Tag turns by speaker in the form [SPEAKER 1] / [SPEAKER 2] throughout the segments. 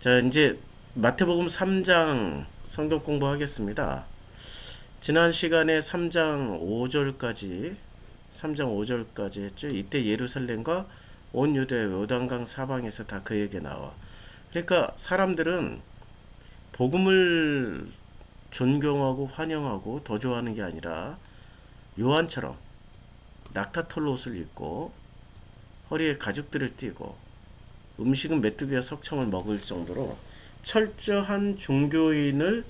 [SPEAKER 1] 자, 이제 마태복음 3장 성경 공부하겠습니다. 지난 시간에 3장 5절까지 했죠. 이때 예루살렘과 온 유대 요단강 사방에서 다 그에게 나와. 그러니까 사람들은 복음을 존경하고 환영하고 더 좋아하는 게 아니라 요한처럼 낙타털 옷을 입고 허리에 가죽들을 띠고 음식은 메뚜기와 석청을 먹을 정도로 철저한 종교인의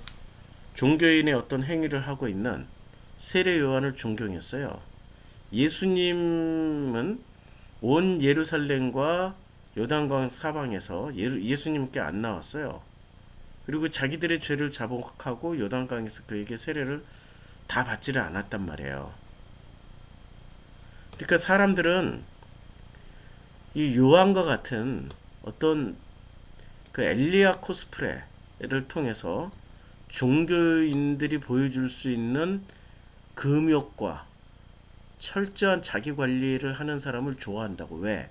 [SPEAKER 1] 어떤 행위를 하고 있는 세례 요한을 존경했어요. 예수님은 온 예루살렘과 요단강 사방에서 예수님께 안 나왔어요. 그리고 자기들의 죄를 자복하고 요단강에서 그에게 세례를 다 받지를 않았단 말이에요. 그러니까 사람들은 이 요한과 같은 어떤 그 엘리야 코스프레를 통해서 종교인들이 보여줄 수 있는 금욕과 철저한 자기 관리를 하는 사람을 좋아한다고. 왜?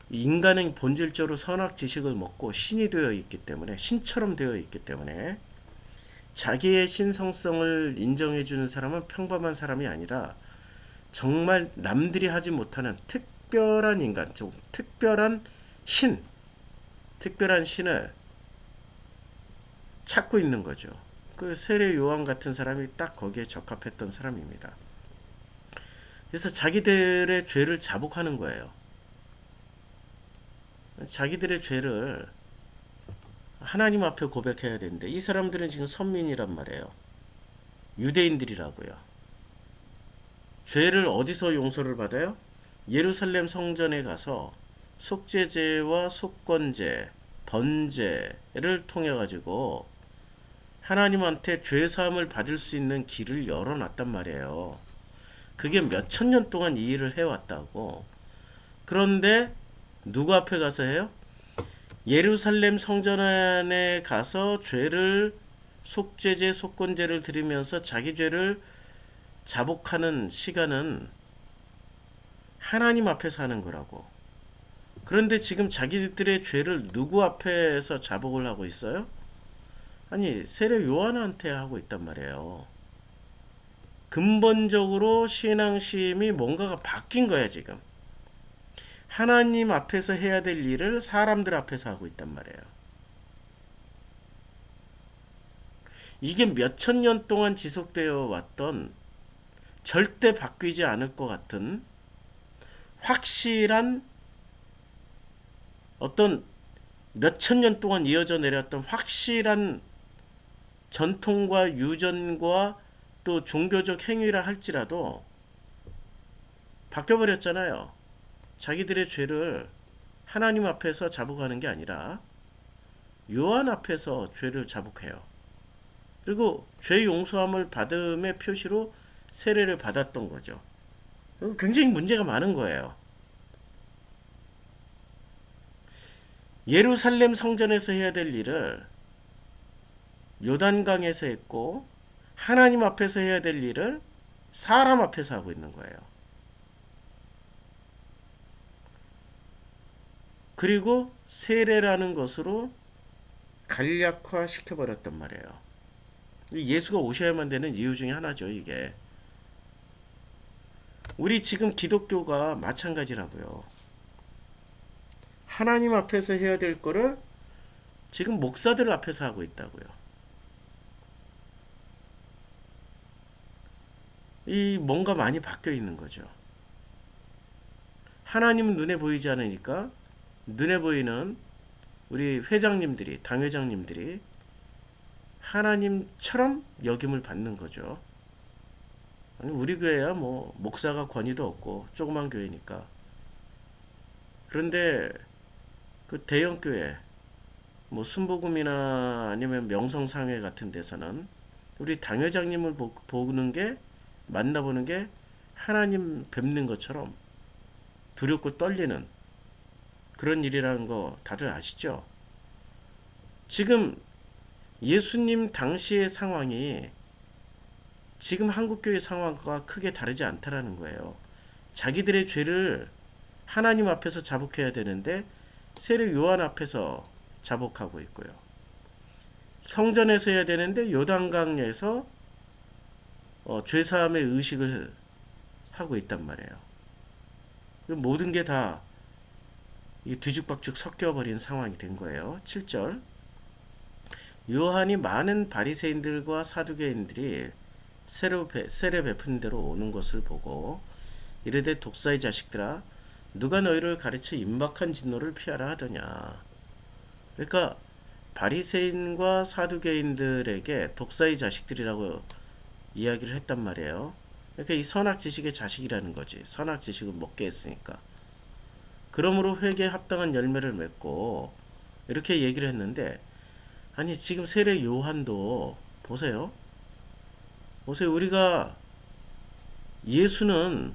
[SPEAKER 1] 인간은 본질적으로 선악 지식을 먹고 신이 되어 있기 때문에, 신처럼 되어 있기 때문에 자기의 신성성을 인정해주는 사람은 평범한 사람이 아니라 정말 남들이 하지 못하는 특별한 인간, 좀 신, 특별한 신을 찾고 있는 거죠. 그 세례 요한 같은 사람이 딱 거기에 적합했던 사람입니다. 그래서 자기들의 죄를 자복하는 거예요. 자기들의 죄를 하나님 앞에 고백해야 되는데 이 사람들은 지금 선민이란 말이에요. 유대인들이라고요. 죄를 어디서 용서를 받아요? 예루살렘 성전에 가서 속죄제와 속건제, 번제를 통해 가지고 하나님한테 죄 사함을 받을 수 있는 길을 열어놨단 말이에요. 그게 몇천 년 동안 이 일을 해왔다고. 그런데 누구 앞에 가서 해요? 예루살렘 성전 안에 가서 죄를 속죄제, 속건제를 드리면서 자기 죄를 자복하는 시간은 하나님 앞에서 하는 거라고. 그런데 지금 자기들의 죄를 누구 앞에서 자복을 하고 있어요? 아니, 세례 요한한테 하고 있단 말이에요. 근본적으로 신앙심이 뭔가가 바뀐 거야, 지금. 하나님 앞에서 해야 될 일을 사람들 앞에서 하고 있단 말이에요. 이게 몇천 년 동안 지속되어 왔던 절대 바뀌지 않을 것 같은 확실한 어떤 몇천 년 동안 이어져 내렸던 확실한 전통과 유전과 또 종교적 행위라 할지라도 바뀌어버렸잖아요. 자기들의 죄를 하나님 앞에서 자복하는 게 아니라 요한 앞에서 죄를 자복해요. 그리고 죄 용서함을 받음의 표시로 세례를 받았던 거죠. 굉장히 문제가 많은 거예요. 예루살렘 성전에서 해야 될 일을 요단강에서 했고 하나님 앞에서 해야 될 일을 사람 앞에서 하고 있는 거예요. 그리고 세례라는 것으로 간략화 시켜버렸단 말이에요. 예수가 오셔야만 되는 이유 중에 하나죠, 이게. 우리 지금 기독교가 마찬가지라고요. 하나님 앞에서 해야 될 거를 지금 목사들 앞에서 하고 있다고요. 이 뭔가 많이 바뀌어 있는 거죠. 하나님은 눈에 보이지 않으니까 눈에 보이는 우리 회장님들이, 당회장님들이 하나님처럼 여김을 받는 거죠. 아니, 우리 교회야 뭐 목사가 권위도 없고 조그만 교회니까. 그런데 그 대형 교회, 뭐 순복음이나 아니면 명성상회 같은 데서는 우리 당회장님을 보는 게, 만나보는 게 하나님 뵙는 것처럼 두렵고 떨리는 그런 일이라는 거 다들 아시죠? 지금 예수님 당시의 상황이 지금 한국교회 상황과 크게 다르지 않다라는 거예요. 자기들의 죄를 하나님 앞에서 자복해야 되는데 세례 요한 앞에서 자복하고 있고요. 성전에서 해야 되는데 요단강에서 죄사함의 의식을 하고 있단 말이에요. 모든 게 다 뒤죽박죽 섞여버린 상황이 된 거예요. 7절. 요한이 많은 바리새인들과 사두개인들이 세례 베푼 대로 오는 것을 보고 이르되 독사의 자식들아 누가 너희를 가르쳐 임박한 진노를 피하라 하더냐. 그러니까 바리새인과 사두개인들에게 독사의 자식들이라고 이야기를 했단 말이에요. 그러니까 이 선악지식의 자식이라는 거지. 선악지식을 먹게 했으니까. 그러므로 회개에 합당한 열매를 맺고 이렇게 얘기를 했는데, 아니 지금 세례 요한도 보세요. 우리가 예수는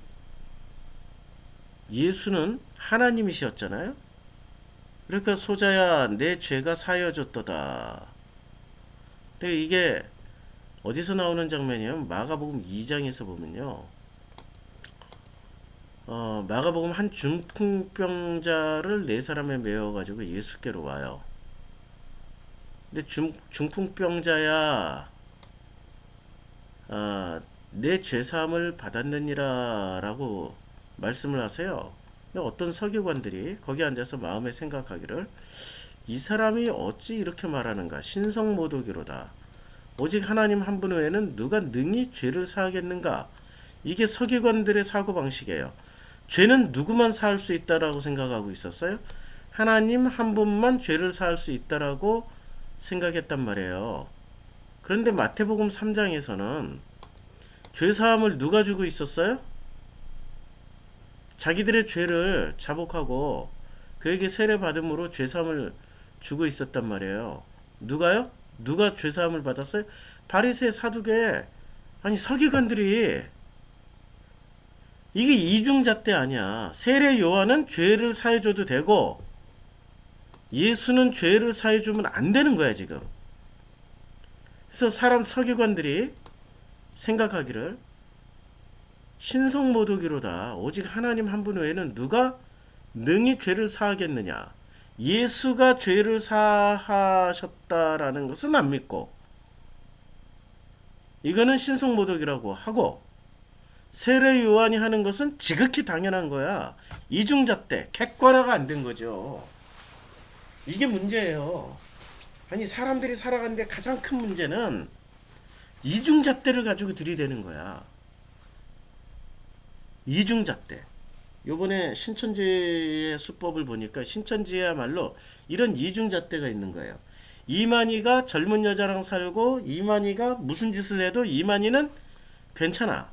[SPEAKER 1] 하나님이셨잖아요. 그러니까 소자야 내 죄가 사여졌도다. 이게 어디서 나오는 장면이냐면 마가복음 2장에서 보면요. 마가복음 한 중풍병자를 네 사람에 메워 가지고 예수께로 와요. 근데 중풍병자야, 내 죄사함을 받았느니라 라고 말씀을 하세요. 근데 어떤 서기관들이 거기 앉아서 마음에 생각하기를, 이 사람이 어찌 이렇게 말하는가. 신성모독이로다. 오직 하나님 한 분 외에는 누가 능히 죄를 사하겠는가. 이게 서기관들의 사고방식이에요. 죄는 누구만 사할 수 있다라고 생각하고 있었어요? 하나님 한 분만 죄를 사할 수 있다라고 생각했단 말이에요. 그런데 마태복음 3장에서는 죄사함을 누가 주고 있었어요? 자기들의 죄를 자복하고 그에게 세례받음으로 죄사함을 주고 있었단 말이에요. 누가요? 누가 죄사함을 받았어요? 바리새, 사두개, 아니 서기관들이. 이게 이중잣대 아니야. 세례 요한은 죄를 사해줘도 되고 예수는 죄를 사해주면 안 되는 거야 지금. 그래서 서기관들이 생각하기를, 신성모독이로다. 오직 하나님 한 분 외에는 누가 능히 죄를 사하겠느냐. 예수가 죄를 사하셨다라는 것은 안 믿고 이거는 신성모독이라고 하고, 세례 요한이 하는 것은 지극히 당연한 거야. 이중잣대, 객관화가 안 된 거죠. 이게 문제예요. 아니 사람들이 살아가는데 가장 큰 문제는 이중잣대를 가지고 들이대는 거야. 이중잣대. 요번에 신천지의 수법을 보니까 신천지야말로 이런 이중잣대가 있는 거예요. 이만희가 젊은 여자랑 살고 이만희가 무슨 짓을 해도 이만희는 괜찮아.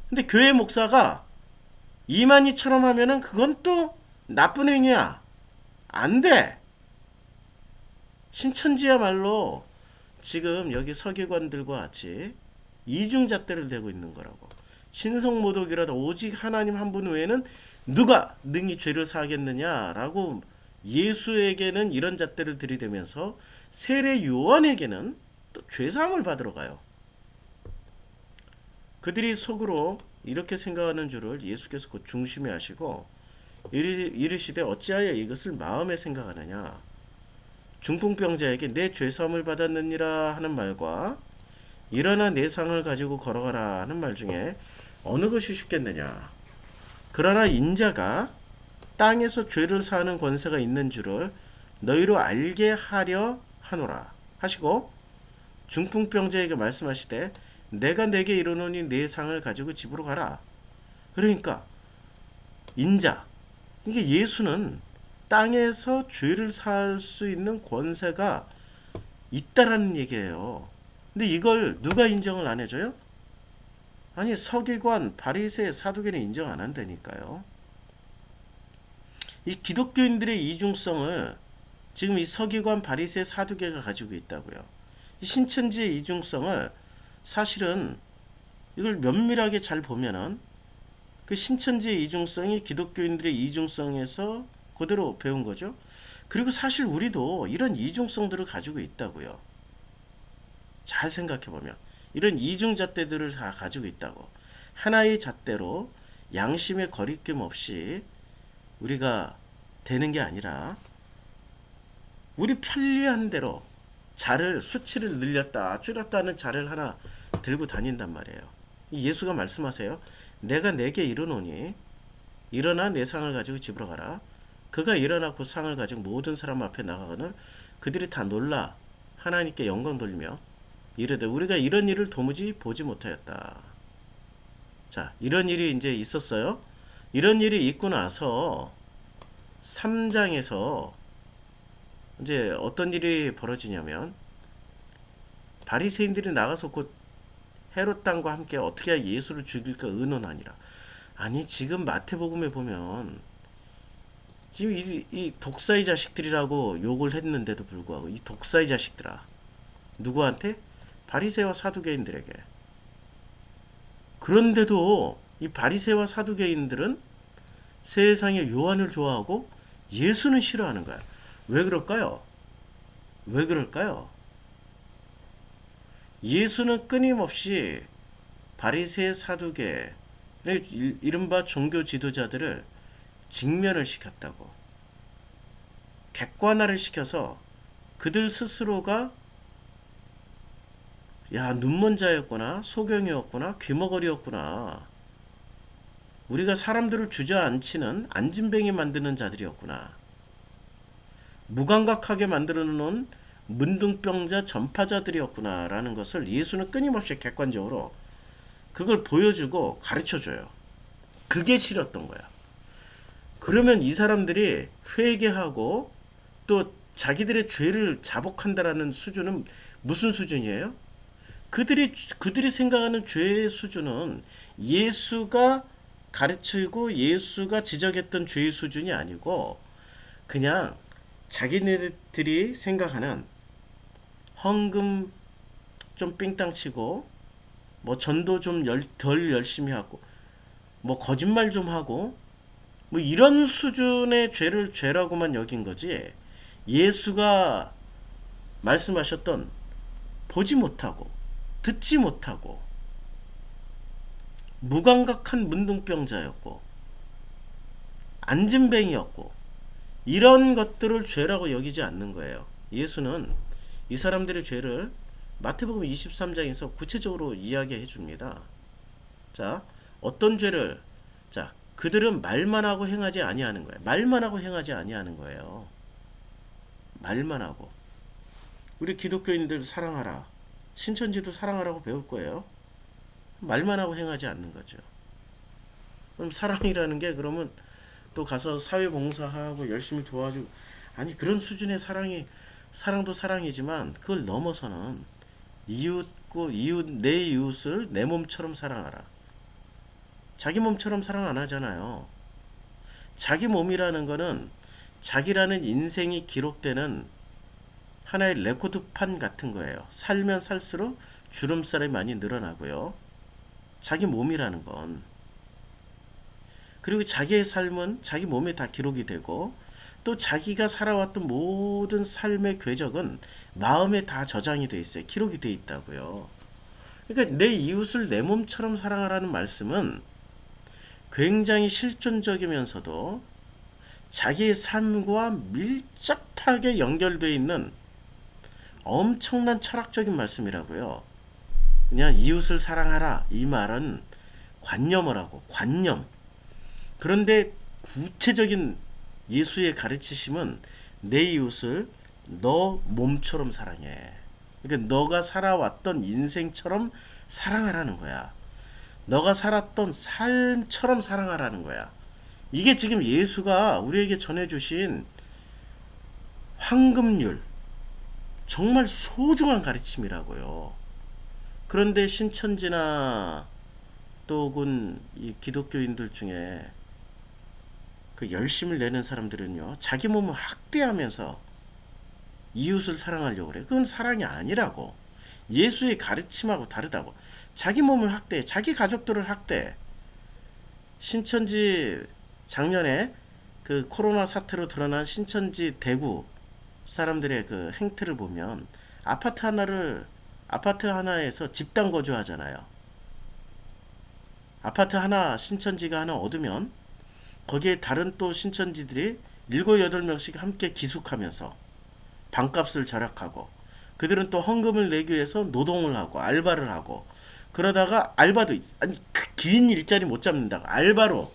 [SPEAKER 1] 근데 교회 목사가 이만희처럼 하면은 그건 또 나쁜 행위야. 안 돼. 신천지야말로 지금 여기 서기관들과 같이 이중잣대를 대고 있는 거라고. 신성모독이라도 오직 하나님 한 분 외에는 누가 능히 죄를 사하겠느냐라고 예수에게는 이런 잣대를 들이대면서 세례 요한에게는 또 죄사함을 받으러 가요. 그들이 속으로 이렇게 생각하는 줄을 예수께서 곧 중심에 하시고 이르시되 어찌하여 이것을 마음에 생각하느냐. 중풍병자에게 내 죄사함을 받았느니라 하는 말과 일어나 내 상을 가지고 걸어가라 하는 말 중에 어느 것이 쉽겠느냐. 그러나 인자가 땅에서 죄를 사하는 권세가 있는 줄을 너희로 알게 하려 하노라 하시고, 중풍병자에게 말씀하시되 내가 내게 이르노니 내 상을 가지고 집으로 가라. 그러니까 인자, 이게 예수는 땅에서 죄를 사할 수 있는 권세가 있다라는 얘기예요. 근데 이걸 누가 인정을 안 해줘요? 아니 서기관, 바리새, 사두개는 인정 안 한다니까요. 이 기독교인들의 이중성을 지금 이 서기관, 바리새, 사두개가 가지고 있다고요. 이 신천지의 이중성을 사실은 이걸 면밀하게 잘 보면은 그 신천지의 이중성이 기독교인들의 이중성에서 그대로 배운 거죠. 그리고 사실 우리도 이런 이중성들을 가지고 있다고요. 잘 생각해보면 이런 이중잣대들을 다 가지고 있다고. 하나의 잣대로 양심의 거리낌 없이 우리가 되는 게 아니라 우리 편리한 대로 자를 수치를 늘렸다 줄였다 하는 자를 하나 들고 다닌단 말이에요. 예수가 말씀하세요. 내가 내게 이르노니 일어나 내 상을 가지고 집으로 가라. 그가 일어나 그 상을 가지고 모든 사람 앞에 나가거늘 그들이 다 놀라 하나님께 영광 돌리며 이르되 우리가 이런 일을 도무지 보지 못하였다. 자, 이런 일이 이제 있었어요. 이런 일이 있고 나서 3장에서 이제 어떤 일이 벌어지냐면 바리새인들이 나가서 곧 헤롯 당과 함께 어떻게 해야 예수를 죽일까 의논하니라. 아니 지금 마태복음에 보면 지금 이 독사의 자식들이라고 욕을 했는데도 불구하고 이 독사의 자식들아 누구한테? 바리새와 사두개인들에게. 그런데도 이 바리새와 사두개인들은 세상에 요한을 좋아하고 예수는 싫어하는 거야. 왜 그럴까요? 왜 그럴까요? 예수는 끊임없이 바리새 사두개 이른바 종교 지도자들을 직면을 시켰다고. 객관화를 시켜서 그들 스스로가 야 눈먼 자였구나 소경이었구나 귀머거리였구나 우리가 사람들을 주저앉히는 안진뱅이 만드는 자들이었구나 무감각하게 만들어 놓은 문둥병자 전파자들이었구나 라는 것을 예수는 끊임없이 객관적으로 그걸 보여주고 가르쳐줘요. 그게 싫었던 거야. 그러면 이 사람들이 회개하고 또 자기들의 죄를 자복한다라는 수준은 무슨 수준이에요? 그들이 생각하는 죄의 수준은 예수가 가르치고 예수가 지적했던 죄의 수준이 아니고 그냥 자기네들이 생각하는 헌금 좀 삥땅 치고 뭐 전도 좀 덜 열심히 하고 뭐 거짓말 좀 하고 뭐 이런 수준의 죄를 죄라고만 여긴 거지 예수가 말씀하셨던 보지 못하고 듣지 못하고 무감각한 문둥병자였고 안진뱅이였고 이런 것들을 죄라고 여기지 않는 거예요. 예수는 이 사람들의 죄를 마태복음 23장에서 구체적으로 이야기해 줍니다. 자, 어떤 죄를 자, 그들은 말만 하고 행하지 아니하는 거예요. 말만 하고 행하지 아니하는 거예요. 말만 하고. 우리 기독교인들 사랑하라. 신천지도 사랑하라고 배울 거예요. 말만 하고 행하지 않는 거죠. 그럼 사랑이라는 게 그러면 또 가서 사회봉사하고 열심히 도와주고 아니 그런 수준의 사랑도 사랑이지만 그걸 넘어서는 내 이웃을 내 몸처럼 사랑하라. 자기 몸처럼 사랑 안 하잖아요. 자기 몸이라는 거는 자기라는 인생이 기록되는 하나의 레코드판 같은 거예요. 살면 살수록 주름살이 많이 늘어나고요. 자기 몸이라는 건 그리고 자기의 삶은 자기 몸에 다 기록이 되고 또 자기가 살아왔던 모든 삶의 궤적은 마음에 다 저장이 돼 있어요. 기록이 돼 있다고요. 그러니까 내 이웃을 내 몸처럼 사랑하라는 말씀은 굉장히 실존적이면서도 자기의 삶과 밀접하게 연결되어 있는 엄청난 철학적인 말씀이라고요. 그냥 이웃을 사랑하라 이 말은 관념을 하고 관념. 그런데 구체적인 예수의 가르치심은 내 이웃을 너 몸처럼 사랑해. 그러니까 너가 살아왔던 인생처럼 사랑하라는 거야. 너가 살았던 삶처럼 사랑하라는 거야. 이게 지금 예수가 우리에게 전해주신 황금률, 정말 소중한 가르침이라고요. 그런데 신천지나 또 혹은 이 기독교인들 중에 그 열심을 내는 사람들은요, 자기 몸을 학대하면서 이웃을 사랑하려고 그래. 그건 사랑이 아니라고. 예수의 가르침하고 다르다고. 자기 몸을 학대해. 자기 가족들을 학대해. 신천지 작년에 그 코로나 사태로 드러난 신천지 대구 사람들의 그 행태를 보면 아파트 하나에서 집단 거주하잖아요. 아파트 하나 신천지가 하나 얻으면 거기에 다른 또 신천지들이 7, 8명씩 함께 기숙하면서 방값을 절약하고, 그들은 또 헌금을 내기 위해서 노동을 하고 알바를 하고, 그러다가 알바도 아니 긴 일자리 못 잡는다 알바로.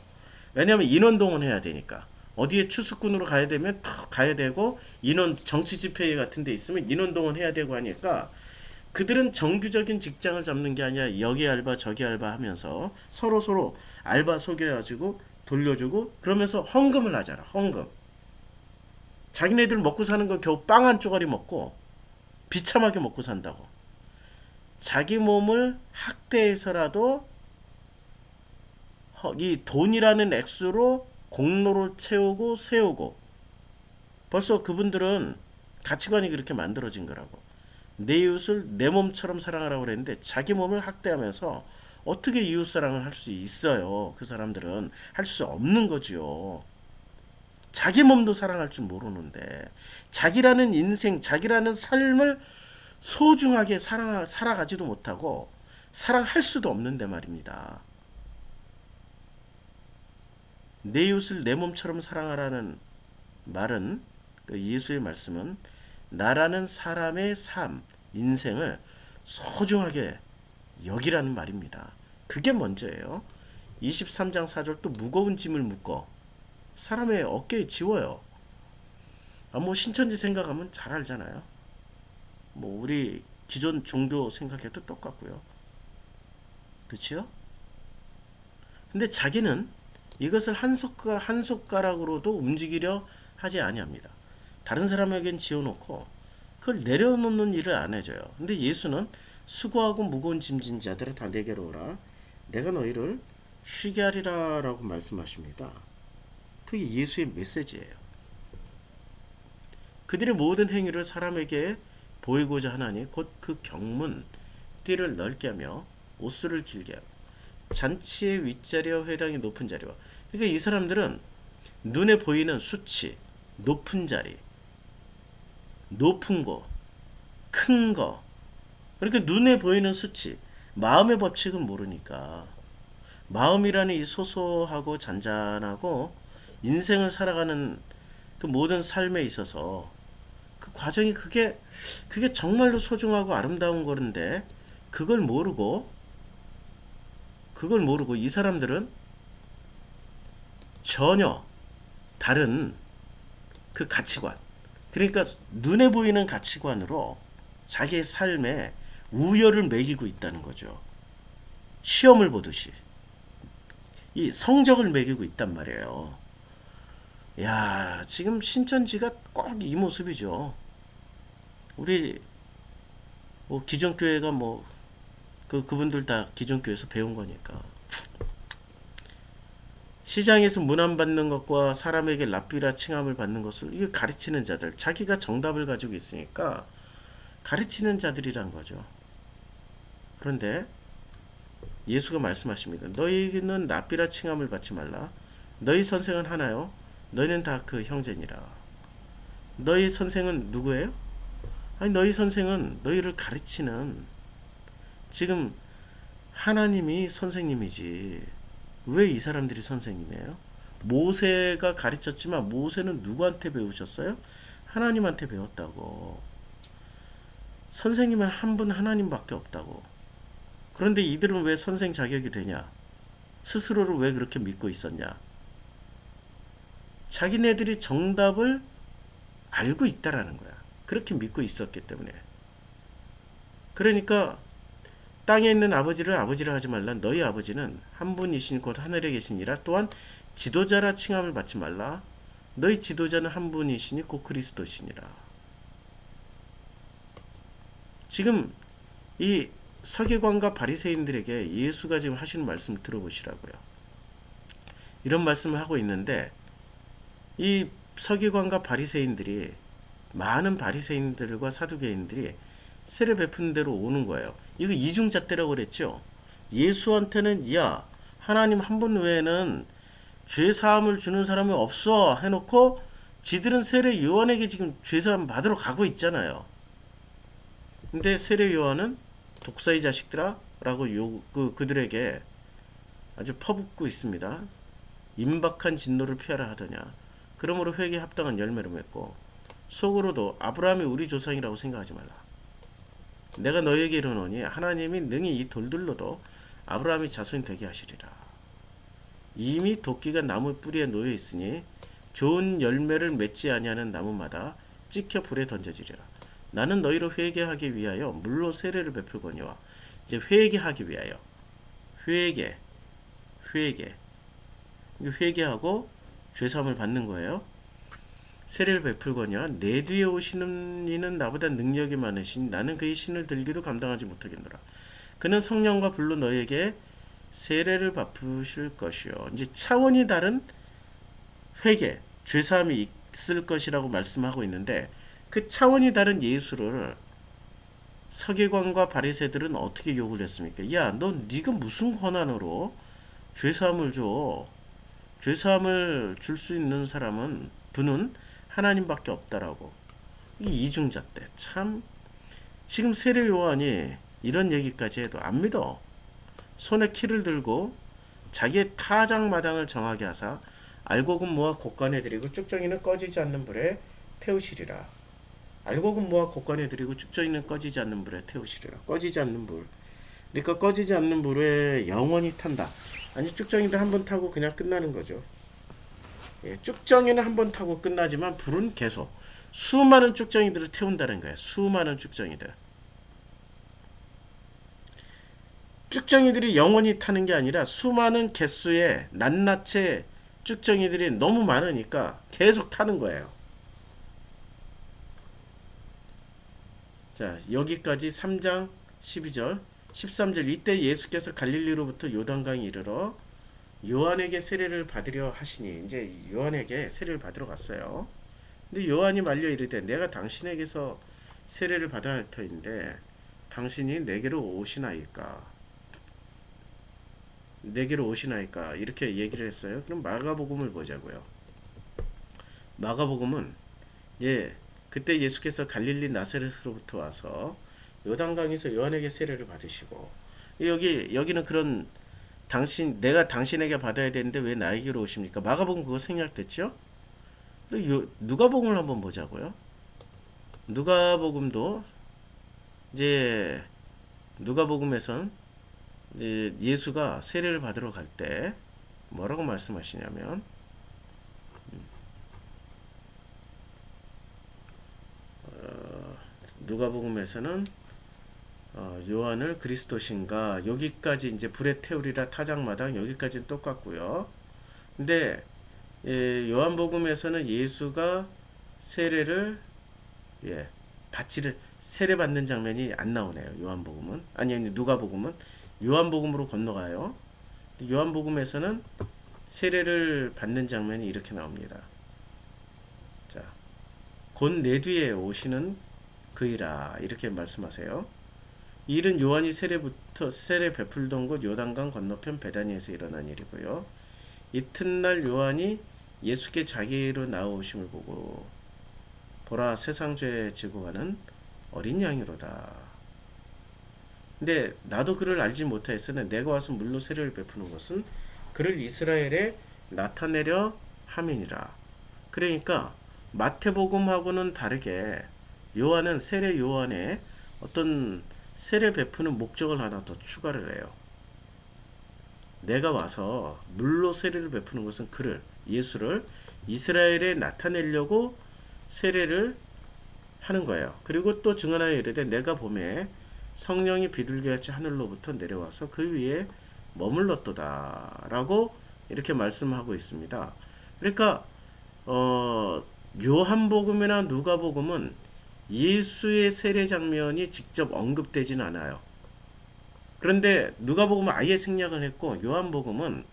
[SPEAKER 1] 왜냐하면 인원 동원해야 되니까. 어디에 추수꾼으로 가야 되면 탁 가야 되고, 인원 정치 집회 같은 데 있으면 인원 동원해야 되고 하니까 그들은 정규적인 직장을 잡는 게 아니라 여기 알바 저기 알바 하면서 서로 알바 속여가지고 돌려주고, 그러면서 헌금을 하잖아. 헌금. 자기네들 먹고 사는 건 겨우 빵 한 쪼가리 먹고 비참하게 먹고 산다고. 자기 몸을 학대해서라도 이 돈이라는 액수로 공로를 채우고 세우고, 벌써 그분들은 가치관이 그렇게 만들어진 거라고. 내 이웃을 내 몸처럼 사랑하라고 그랬는데 자기 몸을 학대하면서 어떻게 이웃 사랑을 할 수 있어요? 그 사람들은 할 수 없는 거지요. 자기 몸도 사랑할 줄 모르는데 자기라는 인생, 자기라는 삶을 소중하게 살아가지도 못하고 사랑할 수도 없는데 말입니다. 내 이웃을 내 몸처럼 사랑하라는 말은, 그 예수의 말씀은 나라는 사람의 삶, 인생을 소중하게 여기라는 말입니다. 그게 먼저예요. 23장 4절 또 무거운 짐을 묶어 사람의 어깨에 지워요. 뭐 신천지 생각하면 잘 알잖아요. 뭐 우리 기존 종교 생각해도 똑같고요. 그렇죠? 근데 자기는 이것을 한 손가락으로도 움직이려 하지 아니합니다. 다른 사람에겐 지어놓고 그걸 내려놓는 일을 안 해줘요. 근데 예수는 수고하고 무거운 짐진 자들아 다 내게로 오라. 내가 너희를 쉬게 하리라 라고 말씀하십니다. 그게 예수의 메시지예요. 그들의 모든 행위를 사람에게 보이고자 하나니 곧 그 경문 띠를 넓게 하며 옷수를 길게 하고 잔치의 윗자리와 회당의 높은 자리와, 그러니까 이 사람들은 눈에 보이는 수치, 높은 자리, 높은 거, 큰 거, 그러니까 눈에 보이는 수치, 마음의 법칙은 모르니까 마음이라는 이 소소하고 잔잔하고 인생을 살아가는 그 모든 삶에 있어서 그 과정이 그게 정말로 소중하고 아름다운 거는데 그걸 모르고 이 사람들은 전혀 다른 그 가치관, 그러니까 눈에 보이는 가치관으로 자기의 삶에 우열을 매기고 있다는 거죠. 시험을 보듯이 이 성적을 매기고 있단 말이에요. 야, 지금 신천지가 꼭 이 모습이죠. 우리 뭐 기존 교회가 뭐 그분들 다 기존 교회에서 배운 거니까. 시장에서 문안받는 것과 사람에게 랍비라 칭함을 받는 것을 이거 가르치는 자들, 자기가 정답을 가지고 있으니까 가르치는 자들이란 거죠. 그런데 예수가 말씀하십니다. 너희는 랍비라 칭함을 받지 말라. 너희 선생은 하나요. 너희는 다 그 형제니라. 너희 선생은 누구예요? 아니, 너희 선생은 너희를 가르치는, 지금 하나님이 선생님이지 왜 이 사람들이 선생님이에요? 모세가 가르쳤지만 모세는 누구한테 배우셨어요? 하나님한테 배웠다고. 선생님은 한 분 하나님밖에 없다고. 그런데 이들은 왜 선생 자격이 되냐? 스스로를 왜 그렇게 믿고 있었냐? 자기네들이 정답을 알고 있다라는 거야. 그렇게 믿고 있었기 때문에. 그러니까 땅에 있는 아버지를 아버지라 하지 말라. 너희 아버지는 한 분이신 곧 하늘에 계시니라. 또한 지도자라 칭함을 받지 말라. 너희 지도자는 한 분이시니 곧 그리스도시니라. 지금 이 서기관과 바리새인들에게 예수가 지금 하시는 말씀을 들어보시라고요. 이런 말씀을 하고 있는데 이 서기관과 바리새인들이, 많은 바리새인들과 사두개인들이 세례 베푸는 대로 오는 거예요. 이거 이중잣대라고 그랬죠. 예수한테는 야, 하나님 한 분 외에는 죄 사함을 주는 사람이 없어 해놓고 지들은 세례 요한에게 지금 죄 사함 받으러 가고 있잖아요. 근데 세례 요한은 독사의 자식들아 라고 그들에게 아주 퍼붓고 있습니다. 임박한 진노를 피하라 하더냐. 그러므로 회개에 합당한 열매를 맺고 속으로도 아브라함이 우리 조상이라고 생각하지 말라. 내가 너에게 이르노니 하나님이 능히 이 돌들로도 아브라함이 자손이 되게 하시리라. 이미 도끼가 나무 뿌리에 놓여 있으니 좋은 열매를 맺지 아니하는 나무마다 찍혀 불에 던져지리라. 나는 너희로 회개하기 위하여 물로 세례를 베풀거니와. 이제 회개하기 위하여 회개 회개하고 죄사함을 받는 거예요. 세례를 베풀거니와 내 뒤에 오시는 이는 나보다 능력이 많으시니 나는 그의 신을 들기도 감당하지 못하겠노라. 그는 성령과 불로 너에게 세례를 베푸실 것이요. 이제 차원이 다른 회개, 죄사함이 있을 것이라고 말씀하고 있는데 그 차원이 다른 예수를 서기관과 바리새들은 어떻게 욕을 했습니까? 야, 너 네가 무슨 권한으로 죄사함을 줘? 죄사함을 줄 수 있는 사람은 분은 하나님밖에 없다라고. 이 이중자 때 참 지금 세례 요한이 이런 얘기까지 해도 안 믿어. 손에 키를 들고 자기의 타작마당을 정하게 하사 알곡은 모아 곡간에 들이고 쭉정이는 꺼지지 않는 불에 태우시리라. 알곡은 모아 곡간에 들이고 쭉정이는 꺼지지 않는 불에 태우시리라. 꺼지지 않는 불. 그러니까 꺼지지 않는 불에 영원히 탄다. 아니 쭉정이를 한번 타고 그냥 끝나는 거죠. 예, 쭉정이는 한번 타고 끝나지만 불은 계속 수많은 쭉정이들을 태운다는 거예요. 수많은 쭉정이들. 쭉정이들이 영원히 타는 게 아니라 수많은 개수의 낱낱의 쭉정이들이 너무 많으니까 계속 타는 거예요. 자, 여기까지 3장 12절 13절. 이때 예수께서 갈릴리로부터 요단강에 이르러 요한에게 세례를 받으려 하시니, 이제 요한에게 세례를 받으러 갔어요. 근데 요한이 말려 이르되 내가 당신에게서 세례를 받아야 할 터인데 당신이 내게로 오시나이까? 내게로 오시나이까? 이렇게 얘기를 했어요. 그럼 마가복음을 보자고요. 마가복음은 그때 예수께서 갈릴리 나사렛으로부터 와서 요단강에서 요한에게 세례를 받으시고, 여기는 그런 내가 당신에게 받아야 되는데 왜 나에게로 오십니까? 마가복음 그거 생략됐죠? 누가복음을 한번 보자고요. 누가복음도 이제 누가복음에선 이제 예수가 세례를 받으러 갈 때 뭐라고 말씀하시냐면 누가복음에서는 요한을 그리스도신가 여기까지 이제 불에 태우리라 타작마당 여기까지는 똑같고요. 근데 요한복음에서는 예수가 세례를 세례 받는 장면이 안 나오네요. 요한복음은 아니 누가복음은 요한복음으로 건너가요. 요한복음에서는 세례를 받는 장면이 이렇게 나옵니다. 자, 곧 내 뒤에 오시는 그이라 이렇게 말씀하세요. 이 일은 요한이 세례 베풀던 곳 요단강 건너편 베다니에서 일어난 일이고요. 이튿날 요한이 예수께 자기로 나오심을 보고 보라 세상 죄 지고 가는 어린 양이로다. 근데 나도 그를 알지 못하였으나 내가 와서 물로 세례를 베푸는 것은 그를 이스라엘에 나타내려 함이니라. 그러니까 마태복음하고는 다르게 요한은 세례 요한에 어떤 세례 베푸는 목적을 하나 더 추가를 해요. 내가 와서 물로 세례를 베푸는 것은 예수를 이스라엘에 나타내려고 세례를 하는 거예요. 그리고 또 증언하여 이르되 내가 보매 성령이 비둘기같이 하늘로부터 내려와서 그 위에 머물렀도다 라고 이렇게 말씀하고 있습니다. 그러니까 요한복음이나 누가복음은 예수의 세례 장면이 직접 언급되지는 않아요. 그런데 누가복음은 아예 생략을 했고 요한복음은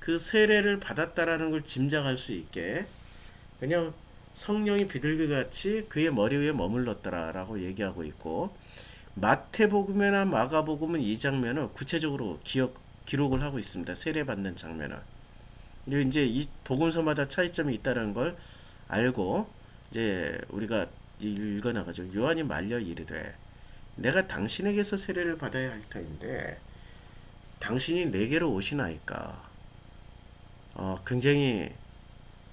[SPEAKER 1] 그 세례를 받았다라는 걸 짐작할 수 있게 그냥 성령이 비둘기같이 그의 머리 위에 머물렀더라라고 얘기하고 있고, 마태복음이나 마가복음은 이 장면을 구체적으로 기록을 하고 있습니다. 세례받는 장면을. 이제 이 복음서마다 차이점이 있다는 걸 알고 이제 우리가 읽어나가죠. 요한이 말려 이르되 내가 당신에게서 세례를 받아야 할 터인데 당신이 내게로 오시나이까? 굉장히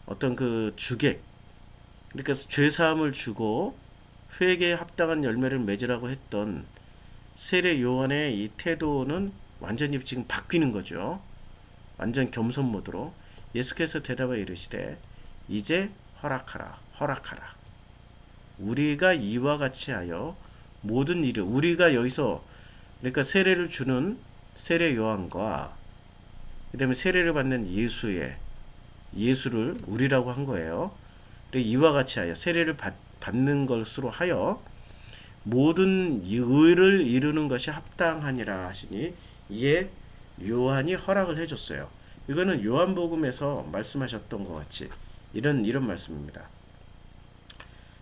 [SPEAKER 1] 어떤 그 주객, 그러니까 죄 사함을 주고 회개에 합당한 열매를 맺으라고 했던 세례 요한의 이 태도는 완전히 지금 바뀌는 거죠. 완전 겸손 모드로 예수께서 대답하여 이르시되 이제 허락하라 허락하라. 우리가 이와 같이 하여 모든 일을 우리가 여기서 그러니까 세례를 주는 세례 요한과 그다음에 세례를 받는 예수를 우리라고 한 거예요. 이와 같이 하여 세례를 받는 것으로 하여 모든 의를 이루는 것이 합당하니라 하시니 이에 요한이 허락을 해줬어요. 이거는 요한복음에서 말씀하셨던 것 같이 이런 말씀입니다.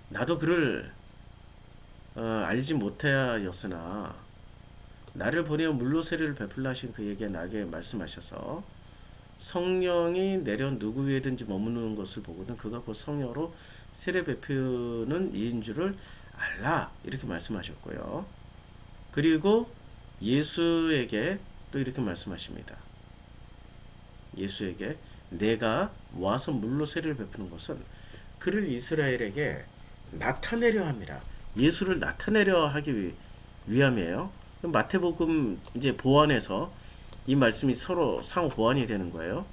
[SPEAKER 1] 나도 그를 알지 못하였으나 나를 보내어 물로 세례를 베풀라 하신 그에게 나에게 말씀하셔서 성령이 내려 누구 위에든지 머무르는 것을 보고는 그가 곧 성령으로 세례 베푸는 이인 줄을 알라 이렇게 말씀하셨고요. 그리고 예수에게 또 이렇게 말씀하십니다. 예수에게 내가 와서 물로 세례를 베푸는 것은 그를 이스라엘에게 나타내려 함이라. 예수를 나타내려 하기 위함이에요. 마태복음 이제 보완해서 이 말씀이 서로 상호 보완이 되는 거예요.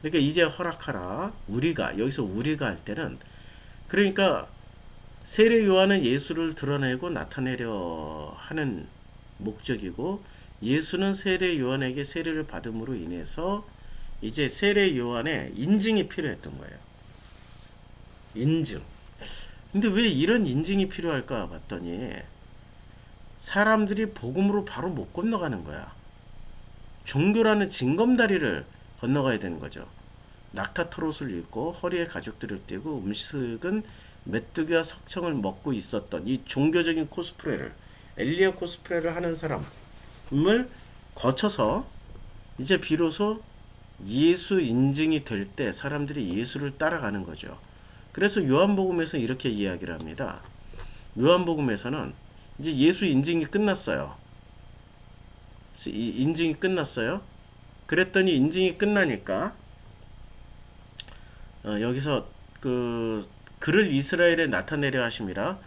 [SPEAKER 1] 그러니까 이제 허락하라. 우리가 여기서 우리가 할 때는 그러니까 세례 요한은 예수를 드러내고 나타내려 하는 목적이고 예수는 세례 요한에게 세례를 받음으로 인해서 이제 세례 요한의 인증이 필요했던 거예요. 인증. 근데 왜 이런 인증이 필요할까 봤더니 사람들이 복음으로 바로 못 건너가는 거야. 종교라는 징검다리를 건너가야 되는 거죠. 낙타트롯을 입고 허리에 가죽들을 띠고 음식은 메뚜기와 석청을 먹고 있었던 이 종교적인 코스프레를 엘리야 코스프레를 하는 사람을 거쳐서 이제 비로소 예수 인증이 될 때 사람들이 예수를 따라가는 거죠. 그래서 요한복음에서 이렇게 이야기를 합니다. 요한복음에서는 이제 예수 인증이 끝났어요. 인증이 끝났어요. 그랬더니 인증이 끝나니까 여기서 그를 이스라엘에 나타내려 하심이라.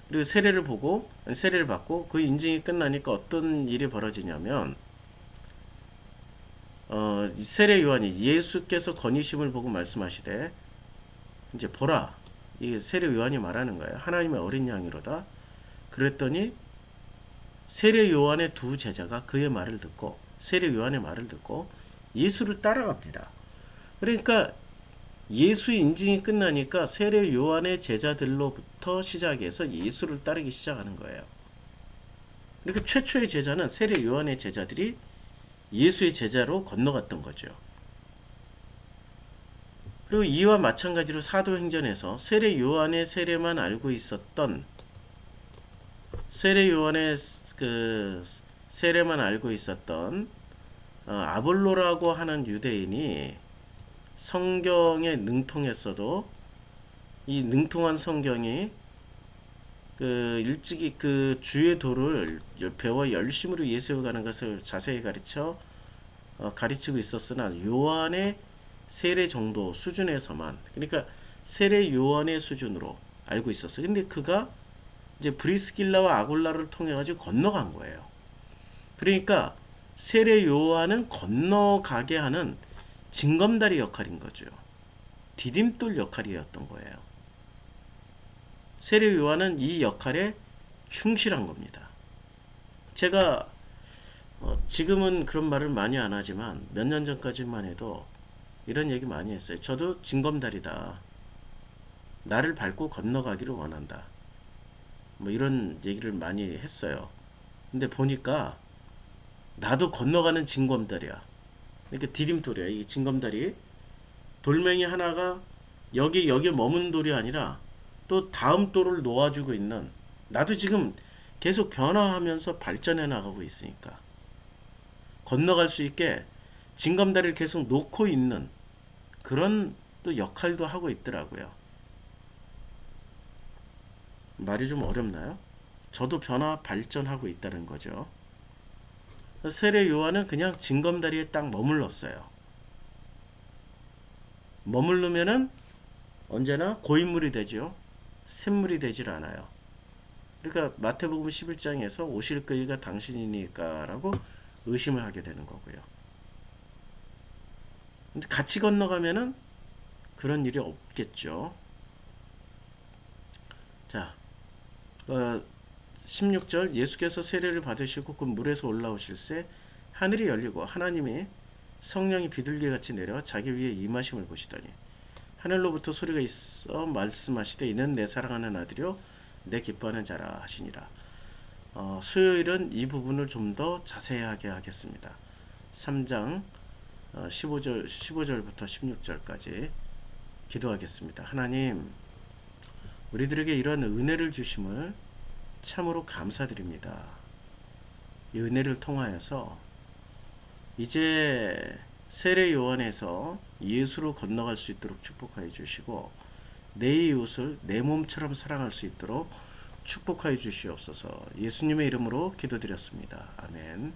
[SPEAKER 1] 그리고 세례를 받고 그 인증이 끝나니까 어떤 일이 벌어지냐면 세례 요한이 예수께서 건의심을 보고 말씀하시되 이제 보라 이 세례 요한이 말하는 거예요. 하나님의 어린 양이로다. 그랬더니 세례 요한의 두 제자가 그의 말을 듣고 세례 요한의 말을 듣고 예수를 따라갑니다. 그러니까 예수 인증이 끝나니까 세례 요한의 제자들로부터 시작해서 예수를 따르기 시작하는 거예요. 그러니까 최초의 제자는 세례 요한의 제자들이 예수의 제자로 건너갔던 거죠. 그리고 이와 마찬가지로 사도행전에서 세례 요한의 세례만 알고 있었던 세례 요한의 세례만 알고 있었던 아볼로라고 하는 유대인이 성경에 능통했어도 이 능통한 성경이 일찍이 주의 도를 배워 열심으로 예수에 가는 것을 자세히 가르치고 있었으나 요한의 세례 정도 수준에서만 그러니까 세례 요한의 수준으로 알고 있었어요. 근데 그가 이제 브리스길라와 아골라를 통해 가지고 건너간 거예요. 그러니까 세례 요한은 건너가게 하는 징검다리 역할인 거죠. 디딤돌 역할이었던 거예요. 세례 요한은 이 역할에 충실한 겁니다. 제가 지금은 그런 말을 많이 안 하지만 몇 년 전까지만 해도 이런 얘기 많이 했어요. 저도 징검다리다. 나를 밟고 건너가기를 원한다. 뭐 이런 얘기를 많이 했어요. 근데 보니까 나도 건너가는 징검다리야. 그러니까 디딤돌이야. 이 징검다리. 돌멩이 하나가 여기에 머문 돌이 아니라 또 다음 돌을 놓아주고 있는 나도 지금 계속 변화하면서 발전해 나가고 있으니까 건너갈 수 있게 징검다리를 계속 놓고 있는 그런 또 역할도 하고 있더라고요. 말이 좀 어렵나요? 저도 변화 발전하고 있다는 거죠. 세례 요한은 그냥 징검다리에 딱 머물렀어요. 머무르면은 언제나 고인물이 되죠. 샘물이 되질 않아요. 그러니까 마태복음 11장에서 오실 그이가 당신이니까라고 의심을 하게 되는 거고요. 근데 같이 건너가면은 그런 일이 없겠죠. 자, 16절 예수께서 세례를 받으시고 그 물에서 올라오실새 하늘이 열리고 하나님이 성령이 비둘기 같이 내려 자기 위에 임하심을 보시더니 하늘로부터 소리가 있어 말씀하시되 이는 내 사랑하는 아들이요 내 기뻐하는 자라 하시니라. 수요일은 이 부분을 좀 더 자세하게 하겠습니다. 3장 15절부터 16절까지 기도하겠습니다. 하나님, 우리들에게 이러한 은혜를 주심을 참으로 감사드립니다. 이 은혜를 통하여서 이제 세례 요한에서 예수로 건너갈 수 있도록 축복하여 주시고 내 이웃을 내 몸처럼 사랑할 수 있도록 축복하여 주시옵소서. 예수님의 이름으로 기도드렸습니다. 아멘.